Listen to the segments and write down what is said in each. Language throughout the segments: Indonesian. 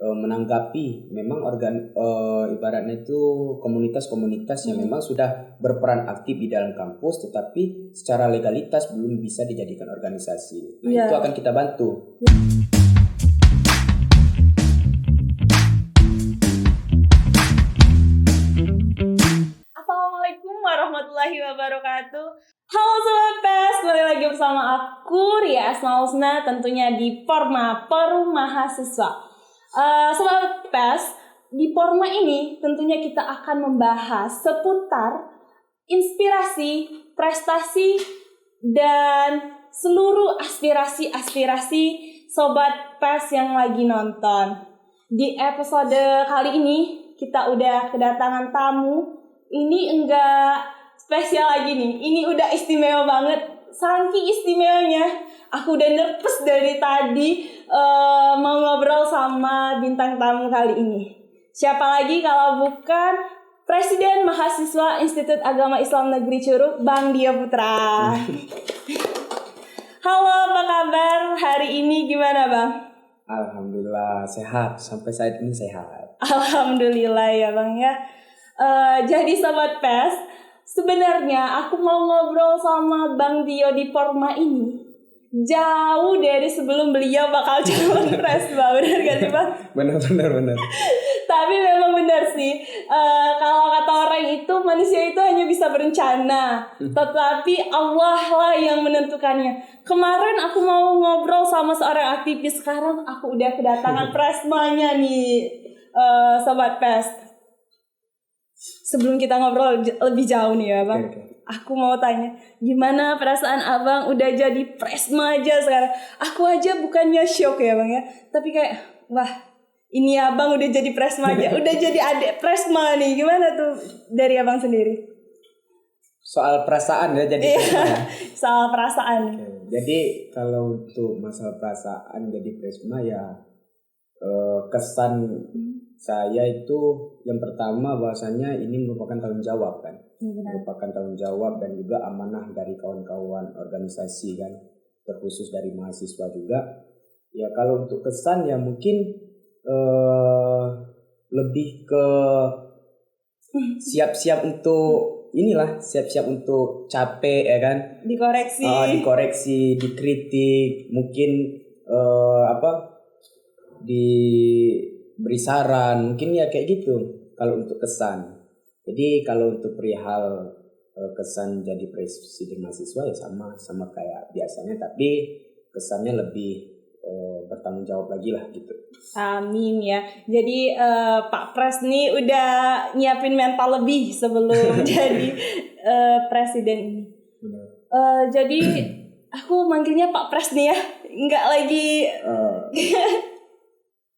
menanggapi memang ibaratnya itu komunitas-komunitas yang memang sudah berperan aktif di dalam kampus tetapi secara legalitas belum bisa dijadikan organisasi. Nah, itu akan kita bantu. Assalamualaikum warahmatullahi wabarakatuh. Halo Sobat PES, kembali lagi bersama aku Ria Asmausna tentunya di Porma Forum Mahasiswa. Sobat PES, di Porma ini tentunya kita akan membahas seputar inspirasi, prestasi, dan seluruh aspirasi Sobat PES yang lagi nonton. Di episode kali ini kita udah kedatangan tamu. Ini enggak spesial lagi nih, ini udah istimewa banget. Saking istimewanya, aku udah nervous dari tadi mau ngobrol sama bintang tamu kali ini. Siapa lagi kalau bukan Presiden Mahasiswa Institut Agama Islam Negeri Curug, Bang Dio Putra. Halo, apa kabar hari ini, gimana Bang? Alhamdulillah sehat, sampai saat ini sehat. Alhamdulillah ya Bang ya. Jadi Sobat PES, sebenarnya aku mau ngobrol sama Bang Dio di Porma ini jauh dari sebelum beliau bakal calon presma, benar gak sih Bang? Benar. Tapi memang benar sih, kalau kata orang itu manusia itu hanya bisa berencana, tetapi Allah lah yang menentukannya. Kemarin aku mau ngobrol sama seorang aktivis, sekarang aku udah kedatangan presmanya nih, Sobat PES. Sebelum kita ngobrol lebih jauh nih ya Bang, aku mau tanya, gimana perasaan Abang udah jadi presma aja sekarang? Aku aja bukannya shock ya Bang ya, tapi kayak wah ini Abang udah jadi presma aja, udah jadi adik presma nih. Gimana tuh dari Abang sendiri? Soal perasaan ya jadi presma ya? Soal perasaan. Jadi kalau untuk masalah perasaan jadi presma ya kesan saya itu yang pertama bahwasanya ini merupakan tanggung jawab kan, merupakan tanggung jawab dan juga amanah dari kawan-kawan organisasi kan, terkhusus dari mahasiswa juga. Ya kalau untuk kesan ya mungkin lebih ke siap-siap untuk siap-siap untuk capek ya kan, dikoreksi, dikritik, mungkin diberi saran, mungkin ya kayak gitu kalau untuk kesan. Jadi kalau untuk perihal kesan jadi presiden mahasiswa ya sama kayak biasanya, tapi kesannya lebih bertanggung jawab lagi lah gitu. Amin ya. Jadi Pak Pres nih udah nyiapin mental lebih sebelum jadi presiden ini. Jadi aku manggilnya Pak Pres nih ya, nggak lagi.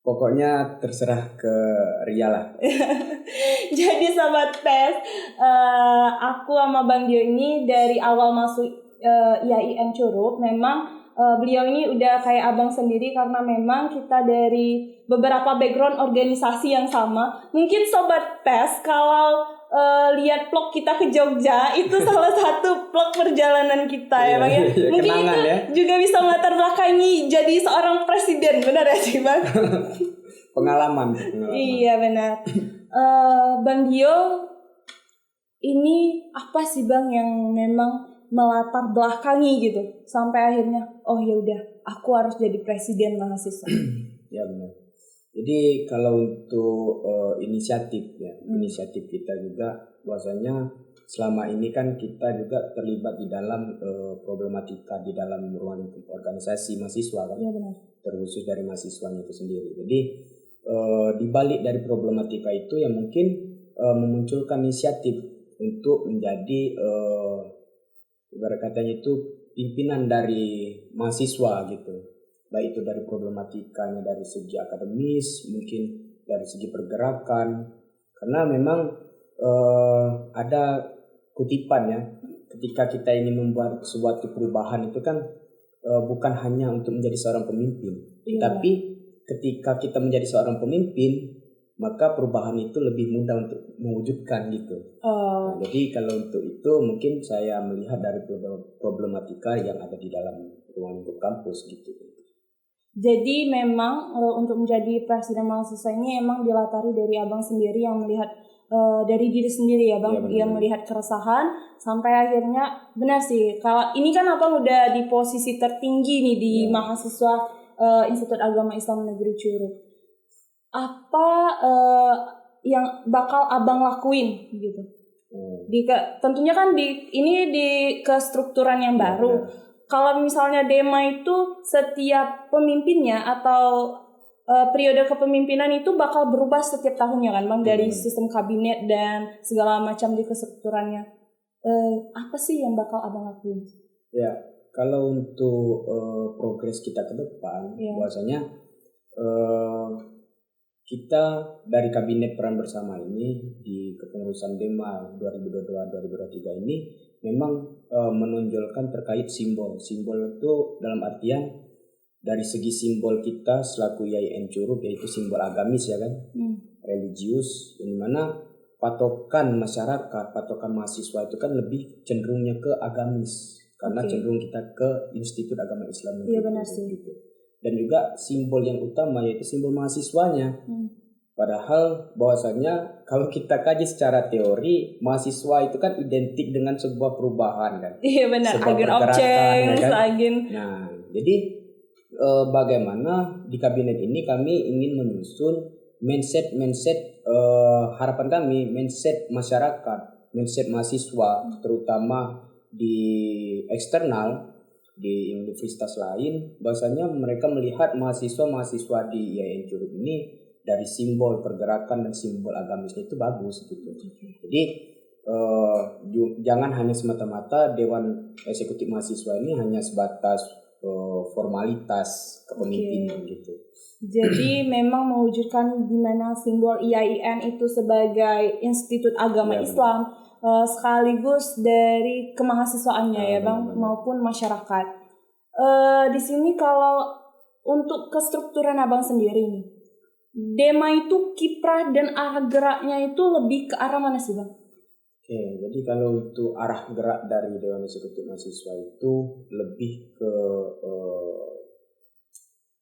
Pokoknya terserah ke Ria lah. Jadi Sobat PES, aku sama Bang Dio ini dari awal masuk IAIN Curug memang beliau ini udah kayak abang sendiri karena memang kita dari beberapa background organisasi yang sama. Mungkin Sobat PES kalau lihat vlog kita ke Jogja itu salah satu vlog perjalanan kita ya Bang ya. Mungkin itu ya juga bisa melatar belakangi jadi seorang presiden, benar ya sih Bang? Pengalaman. Iya benar. Bang Dio ini apa sih Bang yang memang melatar belakangi gitu sampai akhirnya oh ya udah aku harus jadi presiden mahasiswa? Ya benar. Jadi kalau untuk inisiatif kita juga bahwasanya selama ini kan kita juga terlibat di dalam problematika di dalam ruang organisasi mahasiswa kan, ya, benar. Terkhusus dari mahasiswanya itu sendiri. Jadi di balik dari problematika itu yang mungkin memunculkan inisiatif untuk menjadi ibarat katanya itu pimpinan dari mahasiswa gitu, baik itu dari problematikanya dari segi akademis, mungkin dari segi pergerakan, karena memang ada kutipan ya, ketika kita ingin membuat suatu perubahan itu kan bukan hanya untuk menjadi seorang pemimpin, tapi ketika kita menjadi seorang pemimpin maka perubahan itu lebih mudah untuk mewujudkan gitu. Nah, jadi kalau untuk itu mungkin saya melihat dari problematika yang ada di dalam ruang lingkup kampus gitu. Jadi memang untuk menjadi presiden mahasiswa ini emang dilatari dari abang sendiri yang melihat dari diri sendiri ya bang, yang melihat keresahan sampai akhirnya benar sih. Kalau ini kan abang udah di posisi tertinggi nih di mahasiswa Institut Agama Islam Negeri Curug. Apa yang bakal abang lakuin gitu? Tentunya kan ini di kestrukturan yang baru. Kalau misalnya Dema itu setiap pemimpinnya atau periode kepemimpinan itu bakal berubah setiap tahunnya kan bang, dari sistem kabinet dan segala macam di kestrukturannya. Apa sih yang bakal abang lakuin? Ya, kalau untuk progres kita ke depan, bahwasanya kita dari kabinet peran bersama ini di kepengurusan Dema 2022-2023 ini memang menonjolkan terkait simbol. Simbol itu dalam artian dari segi simbol kita selaku IAIN Curug, yaitu simbol agamis ya kan, religius, di mana patokan masyarakat, patokan mahasiswa itu kan lebih cenderungnya ke agamis karena cenderung kita ke Institut Agama Islam Iya benar sih. Gitu. Dan juga simbol yang utama yaitu simbol mahasiswanya. Padahal bahwasanya kalau kita kaji secara teori, mahasiswa itu kan identik dengan sebuah perubahan kan. Iya benar, sebuah agen of change, agen. Nah, jadi bagaimana di kabinet ini kami ingin menyusun mindset harapan kami, mindset masyarakat, mindset mahasiswa, terutama di eksternal di universitas lain, bahwasanya mereka melihat mahasiswa di IAIN Curug ini dari simbol pergerakan dan simbol agamisnya itu bagus gitu. Jadi jangan hanya semata-mata Dewan Eksekutif Mahasiswa ini hanya sebatas formalitas kepemimpinan gitu. Jadi memang mewujudkan di mana simbol IAIN itu sebagai Institut Agama Islam sekaligus dari kemahasiswaannya ya bang, maupun masyarakat. Di sini kalau untuk kestrukturan abang sendiri nih, Dema itu kiprah dan arah geraknya itu lebih ke arah mana sih bang? Jadi kalau untuk arah gerak dari Dewan Eksekutif Mahasiswa itu lebih ke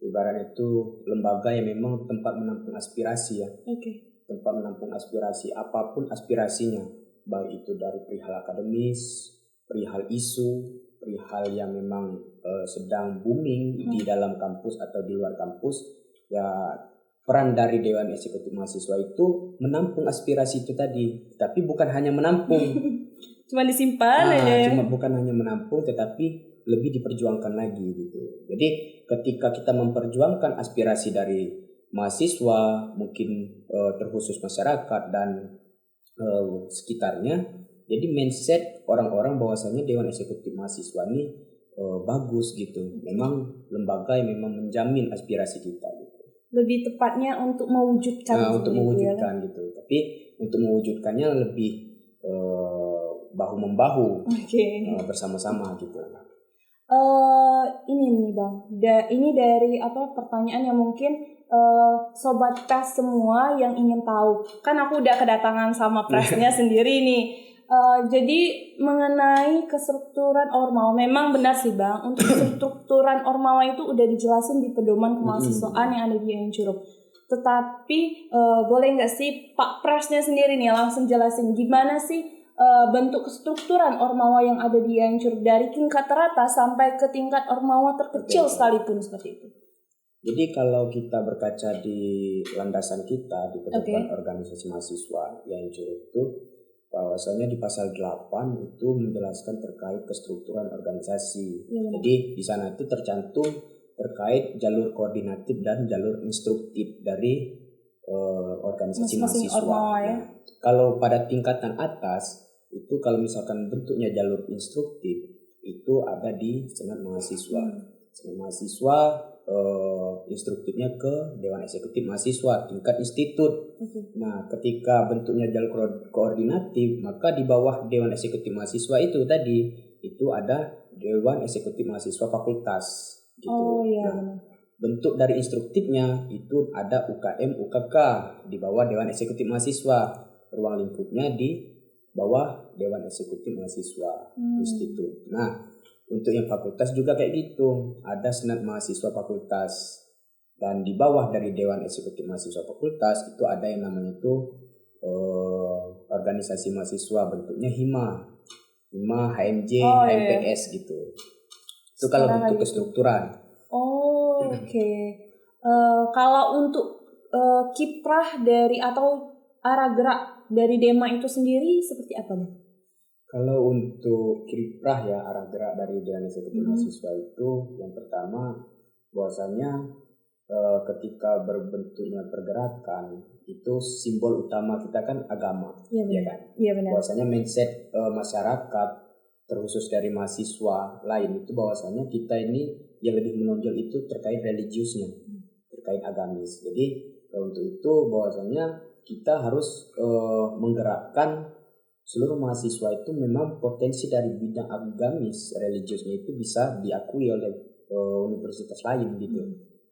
ibaratnya itu lembaga yang memang tempat menampung aspirasi ya. Tempat menampung aspirasi apapun aspirasinya, baik itu dari perihal akademis, perihal isu, perihal yang memang sedang booming di dalam kampus atau di luar kampus ya. Peran dari Dewan Eksekutif Mahasiswa itu menampung aspirasi itu tadi, tapi bukan hanya menampung, cuma disimpan aja. Cuma bukan hanya menampung, tetapi lebih diperjuangkan lagi gitu. Jadi ketika kita memperjuangkan aspirasi dari mahasiswa, mungkin terkhusus masyarakat dan sekitarnya, jadi mindset orang-orang bahwasanya Dewan Eksekutif Mahasiswa ini bagus gitu. Memang lembaga yang memang menjamin aspirasi kita. Lebih tepatnya untuk mewujudkan gitu. Tapi untuk mewujudkannya lebih bahu-membahu bersama-sama gitu. Ini nih bang, ini dari pertanyaan yang mungkin sobat pers semua yang ingin tahu. Kan aku udah kedatangan sama persnya sendiri nih. Jadi mengenai kestrukturan Ormawa, memang benar sih bang, untuk kestrukturan Ormawa itu udah dijelasin di pedoman kemahasiswaan yang ada di IAIN Curug. Tetapi boleh nggak sih Pak Presnya sendiri nih langsung jelasin gimana sih bentuk kestrukturan Ormawa yang ada di IAIN Curug dari tingkat teratas sampai ke tingkat Ormawa terkecil sekalipun seperti itu. Jadi kalau kita berkaca di landasan kita di pedoman organisasi mahasiswa IAIN Curug itu, bahwasanya di pasal 8 itu menjelaskan terkait kestrukturan organisasi. Jadi di sana itu tercantum terkait jalur koordinatif dan jalur instruktif dari organisasi mahasiswa. Kalau pada tingkatan atas itu kalau misalkan bentuknya jalur instruktif itu ada di Senat Mahasiswa. Senat Mahasiswa instruktifnya ke Dewan Eksekutif Mahasiswa tingkat institut. Nah, ketika bentuknya jalur koordinatif, maka di bawah Dewan Eksekutif Mahasiswa itu tadi itu ada Dewan Eksekutif Mahasiswa Fakultas gitu. Nah, bentuk dari instruktifnya itu ada UKM, UKK di bawah Dewan Eksekutif Mahasiswa. Ruang lingkupnya di bawah Dewan Eksekutif Mahasiswa institut. Nah, untuk yang fakultas juga kayak gitu, ada Senat Mahasiswa Fakultas. Dan di bawah dari Dewan Eksekutif Mahasiswa Fakultas itu ada yang namanya itu organisasi mahasiswa, bentuknya HIMA, HMJ, HMPS gitu. Itu kalau bentuk kestrukturan. Oke. Kalau untuk kiprah dari atau arah gerak dari Dema itu sendiri seperti apa nih? Kalau untuk kiprah ya, arah gerak dari Dewan Eksekutif Mahasiswa itu yang pertama bahwasanya ketika berbentuknya pergerakan itu simbol utama kita kan agama, ya kan? Iya benar. Bahwasanya mindset masyarakat terkhusus dari mahasiswa lain itu bahwasanya kita ini yang lebih menonjol itu terkait religiusnya, terkait agamis. Jadi untuk itu bahwasanya kita harus menggerakkan seluruh mahasiswa itu memang potensi dari bidang agamis religiusnya itu bisa diakui oleh universitas lain gitu.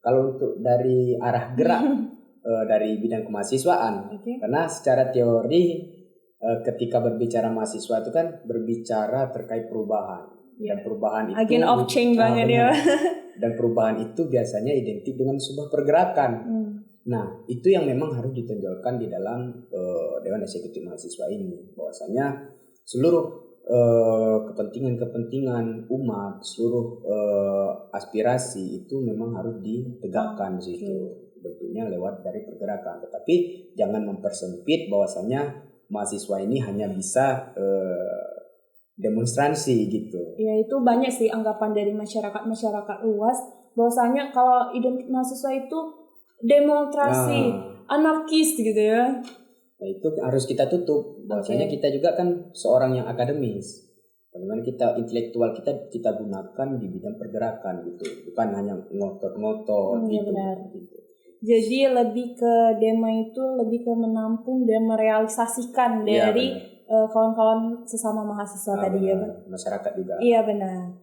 Kalau untuk dari arah gerak dari bidang kemahasiswaan, karena secara teori ketika berbicara mahasiswa itu kan berbicara terkait perubahan, dan perubahan itu agent of change banget ya. Dan perubahan itu biasanya identik dengan sebuah pergerakan. Nah, itu yang memang harus ditonjolkan di dalam Dewan Eksekutif Mahasiswa ini, bahwasanya seluruh kepentingan umat, seluruh aspirasi itu memang harus ditegakkan di situ, bentuknya lewat dari pergerakan. Tetapi jangan mempersempit bahwasanya mahasiswa ini hanya bisa demonstrasi gitu. Ya itu banyak sih anggapan dari masyarakat luas bahwasanya kalau identik mahasiswa itu demonstrasi, anarkis gitu ya. Nah, itu harus kita tutup. Bahwasanya kita juga kan seorang yang akademis. Bagaimana kita intelektual kita gunakan di bidang pergerakan gitu, bukan hanya ngotot-ngotot gitu. Benar. Jadi lebih ke Dema itu lebih ke menampung dan merealisasikan dari kawan-kawan sesama mahasiswa tadi ya, Bang. Masyarakat juga. Iya benar.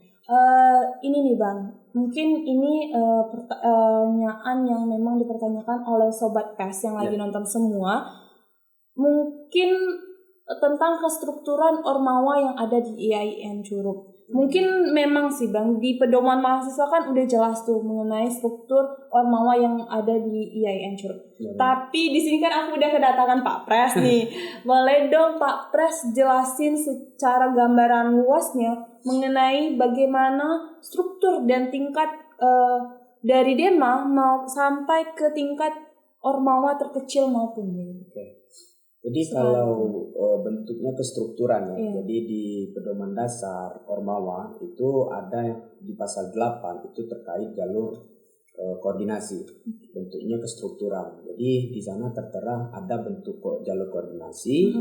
Ini nih Bang, mungkin ini pertanyaan yang memang dipertanyakan oleh Sobat PES yang lagi nonton semua. Mungkin tentang kestrukturan Ormawa yang ada di IAIN Curug. Mungkin memang sih Bang, di pedoman mahasiswa kan udah jelas tuh mengenai struktur Ormawa yang ada di IAIN Curug. Tapi di sini kan aku udah kedatangan Pak Pres nih. Boleh dong Pak Pres jelasin secara gambaran luasnya mengenai bagaimana struktur dan tingkat dari Dema mau sampai ke tingkat Ormawa terkecil maupun Jadi kalau bentuknya kestrukturan ya, jadi di pedoman dasar Ormawa itu ada di pasal 8 itu terkait jalur koordinasi, bentuknya kestrukturan. Jadi di sana tertera ada bentuk jalur koordinasi,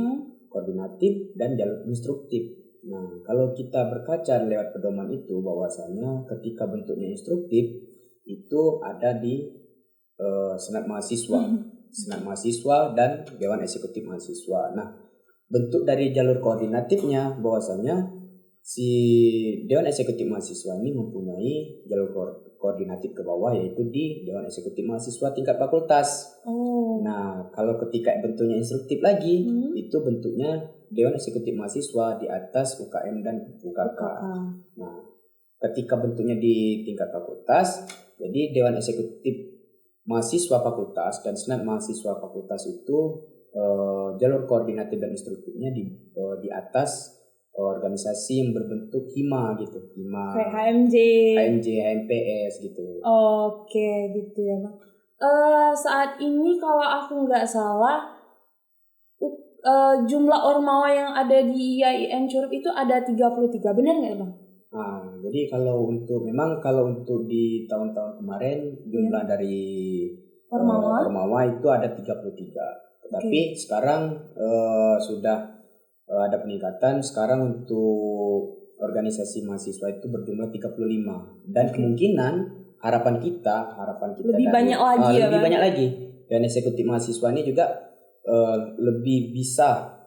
koordinatif dan jalur instruktif. Nah, kalau kita berkaca lewat pedoman itu bahwasanya ketika bentuknya instruktif itu ada di Senat Mahasiswa dan Dewan Eksekutif Mahasiswa. Nah, bentuk dari jalur koordinatifnya bahwasanya si Dewan Eksekutif Mahasiswa ini mempunyai jalur koordinatif ke bawah, yaitu di Dewan Eksekutif Mahasiswa tingkat fakultas. Nah, kalau ketika bentuknya instruktif lagi, itu bentuknya Dewan Eksekutif Mahasiswa di atas UKM dan UKK. Nah, ketika bentuknya di tingkat fakultas, jadi Dewan Eksekutif Mahasiswa Fakultas dan Senat Mahasiswa Fakultas itu jalur koordinatif dan instruktifnya di atas organisasi yang berbentuk HIMA gitu, kayak HMJ, HMPS gitu. Oke, gitu ya Bang. Saat ini kalau aku nggak salah jumlah Ormawa yang ada di IAIN Curug itu ada 33, benar nggak Bang? Nah, jadi kalau untuk di tahun-tahun kemarin jumlah dari Ormawa itu ada 33. Tetapi sekarang sudah ada peningkatan. Sekarang untuk organisasi mahasiswa itu berjumlah 35. Dan kemungkinan harapan kita lebih banyak lagi ya, lebih banyak lagi. Dan eksekutif mahasiswa ini juga lebih bisa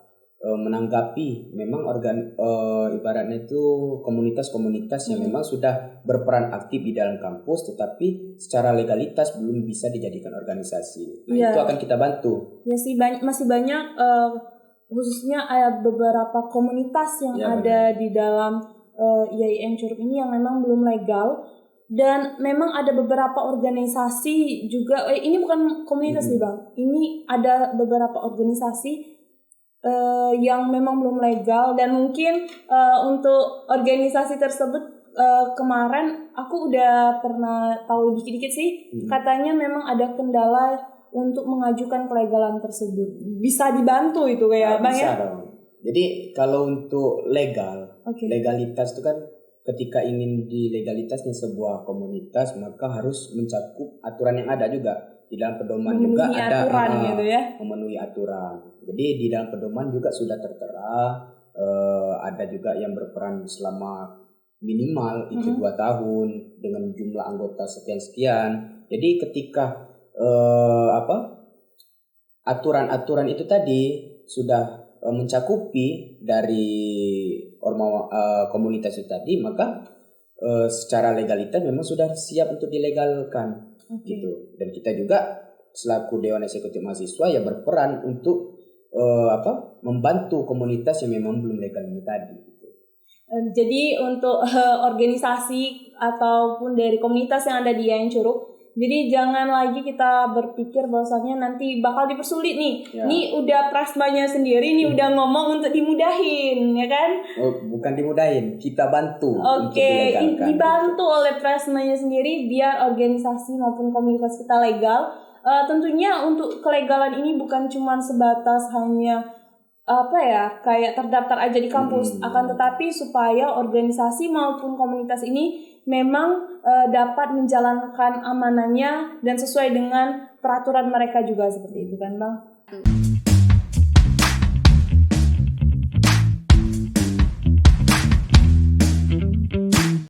menanggapi memang ibaratnya itu komunitas-komunitas yang memang sudah berperan aktif di dalam kampus, tetapi secara legalitas belum bisa dijadikan organisasi. Nah, itu akan kita bantu. Ya sih, masih banyak khususnya ada beberapa komunitas yang ada di dalam IAIN Curug ini yang memang belum legal. Dan memang ada beberapa organisasi juga, ini bukan komunitas nih Bang, ini ada beberapa organisasi yang memang belum legal, dan mungkin untuk organisasi tersebut kemarin aku udah pernah tahu dikit-dikit sih, katanya memang ada kendala untuk mengajukan kelegalan tersebut. Bisa dibantu itu kayak Bang bisa ya? dong. Jadi kalau untuk legalitas itu kan ketika ingin di legalitasnya sebuah komunitas maka harus mencakup aturan yang ada juga. Di dalam pedoman juga ada aturan gitu ya. memenuhi aturan. Jadi di dalam pedoman juga sudah tertera ada juga yang berperan selama minimal itu 2 tahun dengan jumlah anggota sekian-sekian. Jadi ketika aturan-aturan itu tadi sudah mencakupi dari komunitas itu tadi, maka secara legalitas memang sudah siap untuk dilegalkan gitu. Dan kita juga selaku Dewan Eksekutif Mahasiswa ya berperan untuk membantu komunitas yang memang belum legal ini tadi gitu. Jadi untuk organisasi ataupun dari komunitas yang ada di Yayan Curug, jadi jangan lagi kita berpikir bahwasannya nanti bakal dipersulit nih. Ya. Ini udah Prasmanya sendiri nih udah ngomong untuk dimudahin, ya kan? Oh, bukan dimudahin, kita bantu untuk dilegalkan. Dibantu oleh Prasmanya sendiri biar organisasi maupun komunitas kita legal. Tentunya untuk kelegalan ini bukan cuma sebatas hanya kayak terdaftar aja di kampus, akan tetapi supaya organisasi maupun komunitas ini memang dapat menjalankan amanahnya dan sesuai dengan peraturan mereka juga, seperti itu kan Bang?